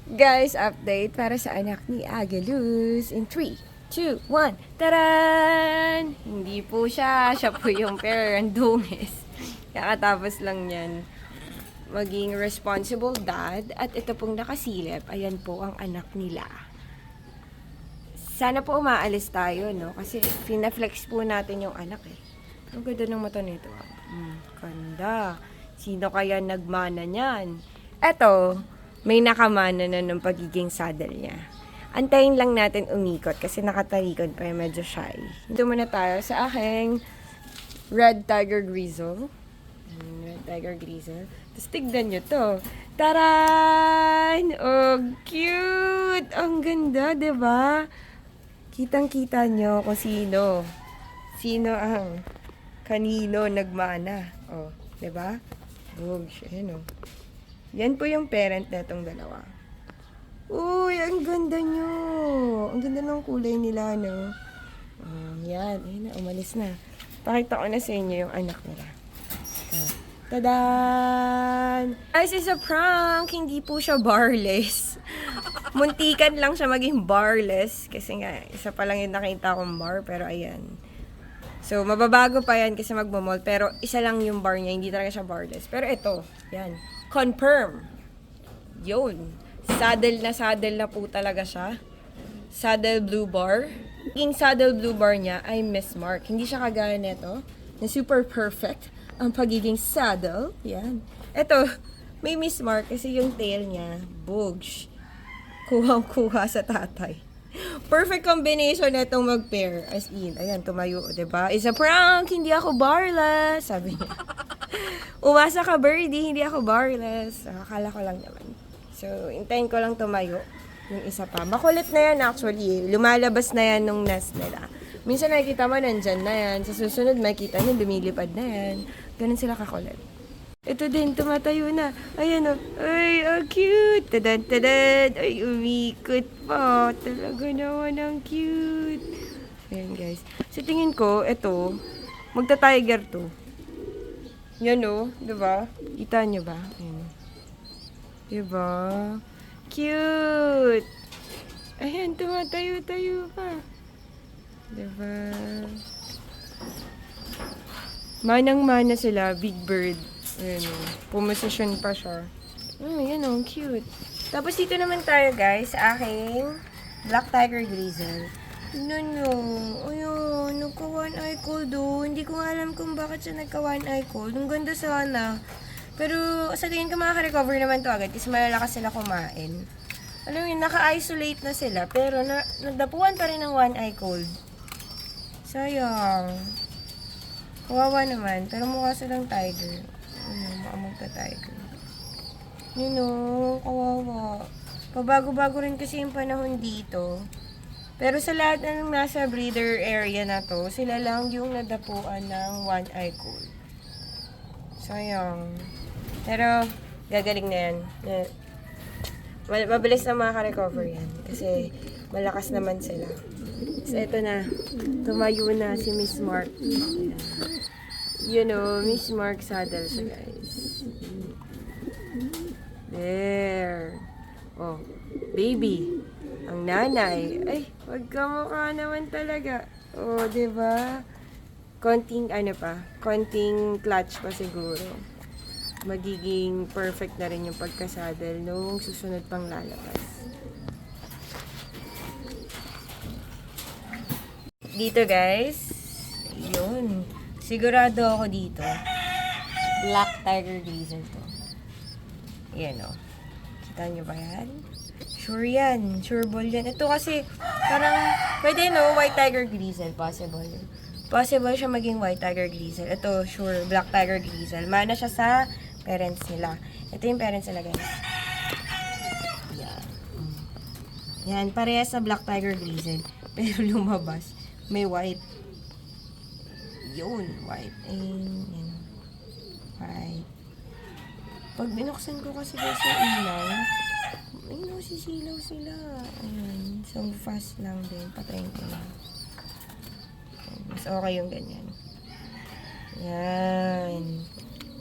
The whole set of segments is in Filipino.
Guys, update para sa anak ni Agaluz in 3, 2, 1. Taran! Hindi po siya. Siya po yung parent dungis. Kakatapos lang yan maging responsible dad. At ito pong nakasilip. Ayan po ang anak nila. Sana po umaalis tayo, no? Kasi pinaflex po natin yung anak eh. Ang ganda ng mata nito. Ganda. Sino kaya nagmana niyan? Eto, may nakamana na ng pagiging saddle niya. Antayin lang natin umikot kasi nakatalikod pa yung medyo shy. Dito muna tayo sa aking Red Tiger Grizzle. Red Tiger Grizzle. Tapos tignan nyo to. Taran! Oh, cute! Ang ganda, ba? Diba? Kitang-kita nyo kung sino. Sino ang kanino nagmana. Oh, 'di ba? Gosh, ayun oh. Yan po yung parent na itong dalawa. Uy, ang ganda nyo. Ang ganda ng kulay nila, no? Yan, ayun na, umalis na. Pakita ko na sa inyo yung anak nila. Tadan! Guys, it's a prank. Hindi po siya barless. Muntikan lang siya maging barless. Kasi nga, isa pa lang yung nakita kong bar. Pero ayan. So, mababago pa yan kasi magmamall. Pero isa lang yung bar niya. Hindi talaga siya barless. Pero ito, yan. Confirm. Yun. Saddle na po talaga siya. Saddle blue bar. Yung saddle blue bar niya ay Miss Mark. Hindi siya kagaya nito. Na super perfect ang pagiging saddle. Yan. Ito, may Miss Mark kasi yung tail niya, bugs. Kuhang-kuha sa tatay. Perfect combination na itong mag-pair. As in, ayan, tumayo, diba? It's a prank, hindi ako barless, sabi niya. Umasa ka, birdie, hindi ako barless. Akala ko lang naman. So, hintayin ko lang tumayo. Yung isa pa. Makulit na yan actually. Lumalabas na yan nung nest nila. Minsan nakikita mo, nandyan na yan. Sa susunod, makikita nyo, lumilipad na yan. Ganun sila kakulit. Ito din, tumatayo na. Ayan o. Ay, ang cute. Tadan, tadan. Ay, umikot pa. Talaga naman ang cute. Ayan, guys. Sa tingin ko, ito, magta-tiger to. Yan o. Diba? Kita nyo ba? Ayan. Diba? Cute. Ayan, tumatayo-tayo pa. Diba? Manang-mana sila. Big bird. Ayan o. Pumosisyon pa siya. Yan o. Cute. Tapos dito naman tayo guys sa aking Black Tiger Grizzle. Tignan nyo. Ayun. Nagka-one eye cold o. Hindi ko alam kung bakit siya nagka-one eye cold. Ang ganda sana. Pero sa tingin ko makaka-recover naman to agad kasi malalakas sila kumain. Alam mo yun, naka-isolate na sila. Pero nagdapuan pa rin ng one eye cold. Sayang. Kawawa naman. Pero mukha silang tiger. Magta-tiger. Yun o, kawawa. Pabago-bago rin kasi yung panahon dito. Pero sa lahat na nung nasa breeder area na to, sila lang yung nadapuan ng one eye cold. Sayang. Pero, gagaling na yan. Mabilis na makaka-recover yan. Kasi, malakas naman sila. So, ito na. Tumayo na si Miss Mark. You know, Miss Mark saddle siya, guys. There. Oh, baby. Ang nanay. Ay, wag ka mukha naman talaga. Oh, diba? Konting, konting clutch pa siguro. Magiging perfect na rin yung pagkasaddle nung susunod pang lalabas. Dito, guys. Yun. Sigurado ako dito. Black Tiger Grizzle to. Yan o. Kita nyo ba yan? Sure yan. Sure ball yan. Ito kasi, parang, pwede no, White Tiger Grizzle. Possible. Possible siya maging White Tiger Grizzle. Ito, sure, Black Tiger Grizzle. Mana siya sa parents nila. Ito yung parents nila, guys. Yan. Yan, parehas sa Black Tiger Grizzle. Pero lumabas. May white. Yun, white. Ayun. White. Pag binuksan ko kasi guys yung ilaw, ayun, sisilaw sila. Ayun. So, fast lang din. Patayin ko lang. Mas okay yung ganyan. Yan.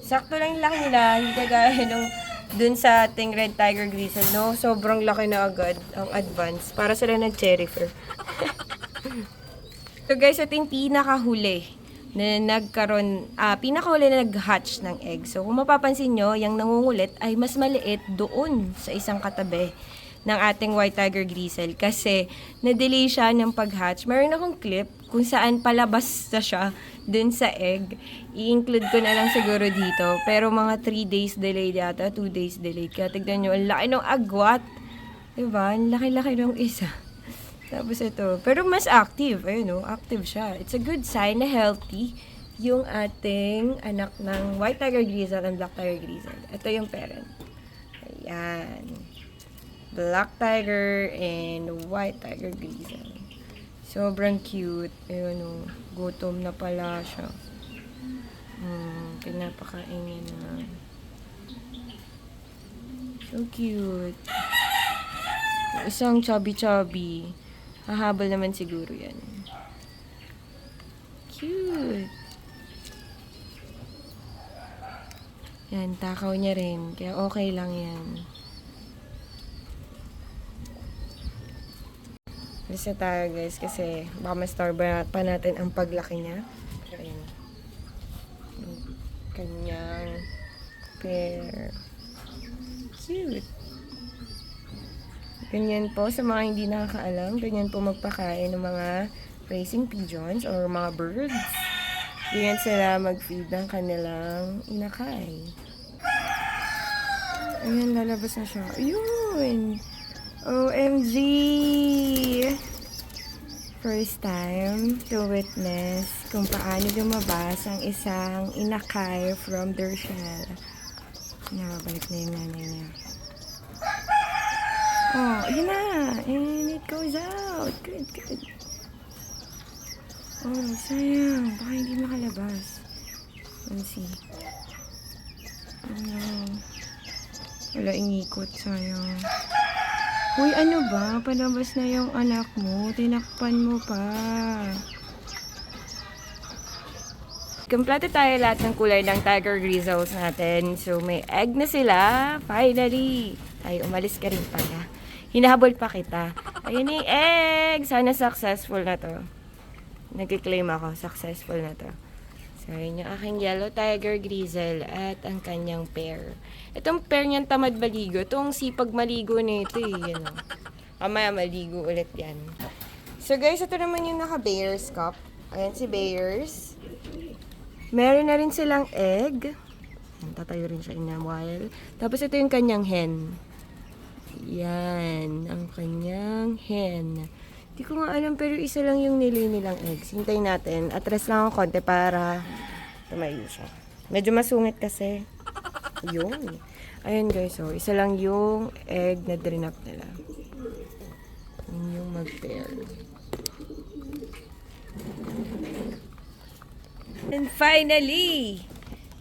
Sakto lang yung laki nila. Hindi kagaya nung dun sa ating Red Tiger Grizzle, no? Sobrang laki na agad ang advance. Para sila nag-cherry fur. So guys, ito yung pinakahuli na nagkaroon, pinakahuli na nag-hatch ng egg. So kung mapapansin nyo, yung nangungulit ay mas maliit doon sa isang katabi ng ating White Tiger Grizzle kasi na-delay siya ng pag-hatch. Meron akong clip kung saan palabas na siya dun sa egg. I-include ko na lang siguro dito. Pero mga 3 days delayed yata, 2 days delayed. Kaya tignan nyo, ang laki ng agwat. Diba? Ang laki-laki ng isa. Tapos ito. Pero mas active. Ayun o, active siya. It's a good sign na healthy yung ating anak ng White Tiger Grizzle and Black Tiger Grizzle. Ito yung parent. Ayan. Black Tiger and White Tiger Grizzle. Sobrang cute. Ayun o. Gutom na pala siya. Pinapakain niya na. So cute. Isang chubby-chubby. Hahabol naman siguro yan. Cute. Yan, takaw niya rin. Kaya okay lang yan. Lisa tayo guys kasi baka ma-starve pa natin ang paglaki niya. So, ayan. Yung kanyang pair. Cute. Ganyan po sa mga hindi nakakaalam. Ganyan po magpakain ng mga racing pigeons or mga birds. Ganyan sila mag-feed ng kanilang inakay. Ayan, lalabas na siya. Ayun! OMG! First time to witness kung paano lumabas ang isang inakay from their shell. Nakabalik na yung nanay niya. Oh, yun na! And it goes out! Good, good. Oh, sayang. Baka hindi makalabas. Let's see. Oh, wala ingikot. Sayang. Uy, ano ba? Palabas na yung anak mo. Tinakpan mo pa. Kompleto tayo lahat ng kulay ng Tiger Grizzles natin. So, may egg na sila. Finally! Ay, umalis ka rin pala. Hinahabol pa kita. Ayun yung egg! Sana successful na to. Nag-claim ako. Successful na to. So, yun yung aking Yellow Tiger Grizzle at ang kanyang pair. Itong pair niyan tamad maligo. Itong sipag maligo nito eh. Yan o. Mamaya maligo ulit yan. So guys, ito naman yung naka-Bears cup. Ayan si Bears. Meron na rin silang egg. Tatayo rin siya in a while. Tapos ito yung kanyang hen. Yan. Ang kanyang hen. Di ko nga alam pero isa lang yung nilay nilang eggs. Hintayin natin. Atras lang ako konti para tumayo siya. Medyo masungit kasi. Yun. Ayun guys, so isa lang yung egg na drinap nila. Yun yung mag-pair. And finally,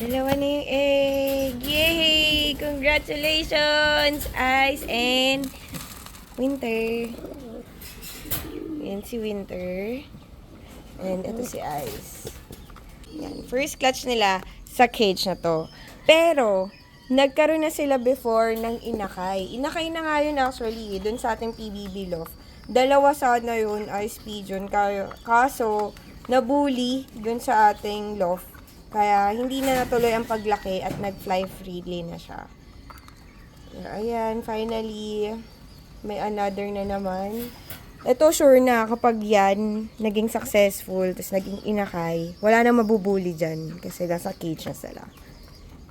dalawa na yung egg. Yay! Congratulations, Ice and Winter. Yan si Winter. And ito si Ice. Yan. First clutch nila sa cage na to. Pero, nagkaroon na sila before ng inakay. Inakay na nga yun actually, dun sa ating PBB loft. Dalawa sana yun, Ice Pigeon. Kaso, nabully dun sa ating loft. Kaya, hindi na natuloy ang paglaki at nag-fly freely na siya. Ayan, finally, may another na naman. Ito, sure na, kapag yan, naging successful, tapos naging inakay, wala na mabubuli dyan, kasi nasa cage na sila.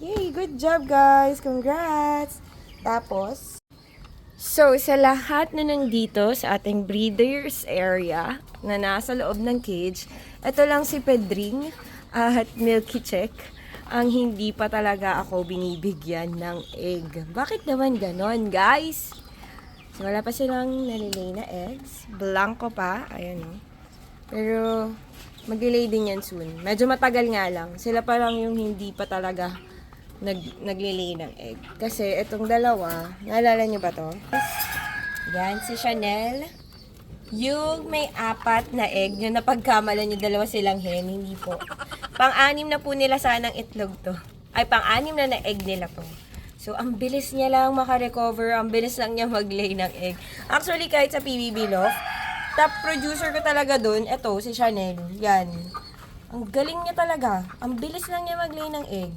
Yay! Good job, guys! Congrats! Tapos, so, sa lahat na nandito sa ating breeders area, na nasa loob ng cage, ito lang si Pedring at Milky Check, ang hindi pa talaga ako binibigyan ng egg. Bakit naman ganon, guys? So, wala pa silang nalilay na eggs. Blanco pa. Ayan o. Pero, mag-lay din yan soon. Medyo matagal nga lang. Sila pa lang yung hindi pa talaga naglilay ng egg. Kasi, itong dalawa, naalala nyo ba to? Yan, si Chanel. Yung may 4 na egg, yung napagkamalan yung dalawa silang hen, hindi po. Pang-anim na po nila sanang itlog to. Ay, pang-anim na egg nila to. So, ang bilis niya lang makarecover, ang bilis lang niya mag-lay ng egg. Actually, kahit sa PBB Loft, top producer ko talaga dun, eto, si Chanel. Yan. Ang galing niya talaga. Ang bilis lang niya mag-lay ng egg.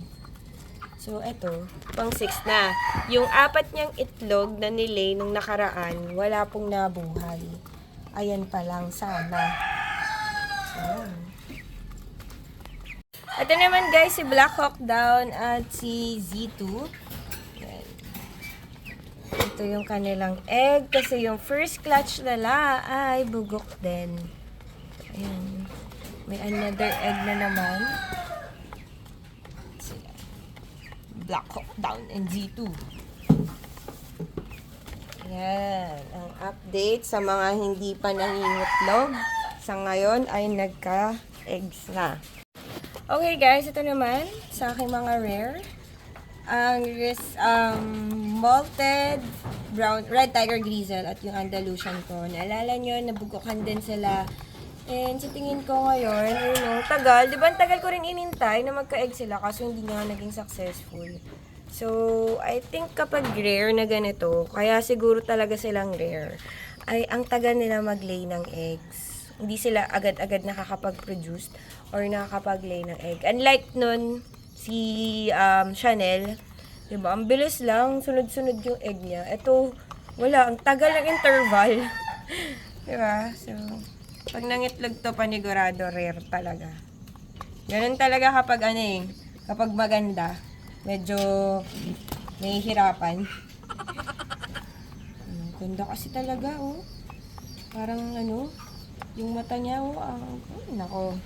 So, eto, pang 6 na. Yung 4 niyang itlog na nilay nung nakaraan, wala pong nabuhay. Ayan pa lang, sana. Ayan. Ito naman guys, si Black Hawk Down at si Z2. Ayan. Ito yung kanilang egg kasi yung first clutch nila ay bugok din. Ayan. May another egg na naman. Sila. Black Hawk Down and Z2. Ayan. Ang update sa mga hindi pa nangingitlog. Sa ngayon ay nagka-eggs na. Okay guys, ito naman sa aking mga rare. Ang malted brown red tiger grizzle at yung Andalusian ko. Naalala nyo, nabugukan din sila. And sa tingin ko ngayon, tagal. Di ba ang tagal ko rin inintay na magka-egg sila kaso hindi nga naging successful. So, I think kapag rare na ganito, kaya siguro talaga silang rare, ay ang tagal nila mag-lay ng eggs. Hindi sila agad-agad nakakapag-produce or nakakapag-lay ng egg. Unlike nun, si Chanel, diba? Ang bilis lang, sunod-sunod yung egg niya. Ito, wala. Ang tagal ng interval. Diba? So, pag nangitlog to, panigurado, rare talaga. Ganun talaga kapag kapag maganda, medyo nahihirapan. Ganda kasi talaga, oh. Parang yung mata niya, nako.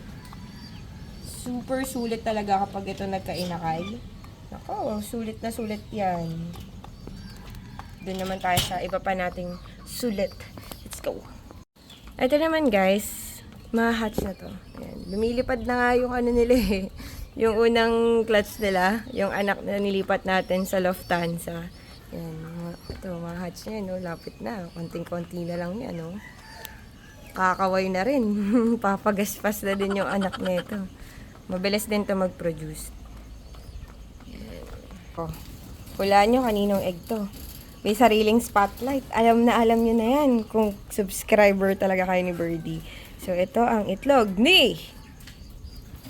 Super sulit talaga kapag ito nagkainakay. Nako, sulit na sulit yan. Doon naman tayo sa iba pa nating sulit. Let's go. Ito naman guys, ma-hatch na to. Ayan. Lumilipad na nga yung nila eh. Yung unang clutch nila, yung anak na nilipat natin sa Lufthansa. Ayan, ito, ma-hatch na yun, lapit na. Konting-konti na lang yan, kakaway na rin. Papagaspas na din yung anak nito. Mabilis din to mag-produce. Oh, hulaan nyo kaninong egg to. May sariling spotlight. Alam nyo na yan kung subscriber talaga kayo ni Birdie. So, ito ang itlog ni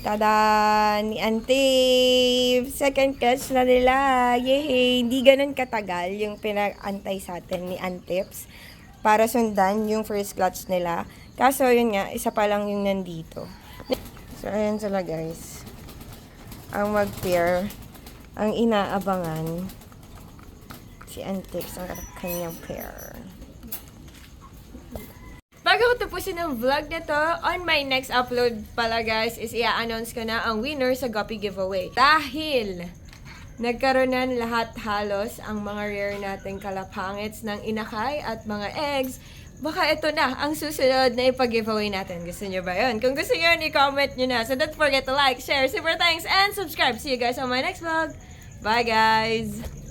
tada! Ni Antip! Second clutch na nila! Yay! Hindi ganun katagal yung pinag-antay sa atin ni Antips para sundan yung first clutch nila. Kaso, yun nga, isa pa lang yung nandito. So, ayan sila guys. Ang mag-pair, ang inaabangan, si Antips, ang kanyang pair. Bago ko tapusin ang vlog na to, on my next upload pala guys, is i-announce ko na ang winner sa Guppy Giveaway. Dahil nagkaroon na lahat halos ang mga rare nating kalapangits ng inakay at mga eggs. Baka ito na ang susunod na ipag-giveaway natin. Gusto nyo ba yun? Kung gusto nyo, i-comment nyo na. So don't forget to like, share, super thanks, and subscribe. See you guys on my next vlog. Bye guys!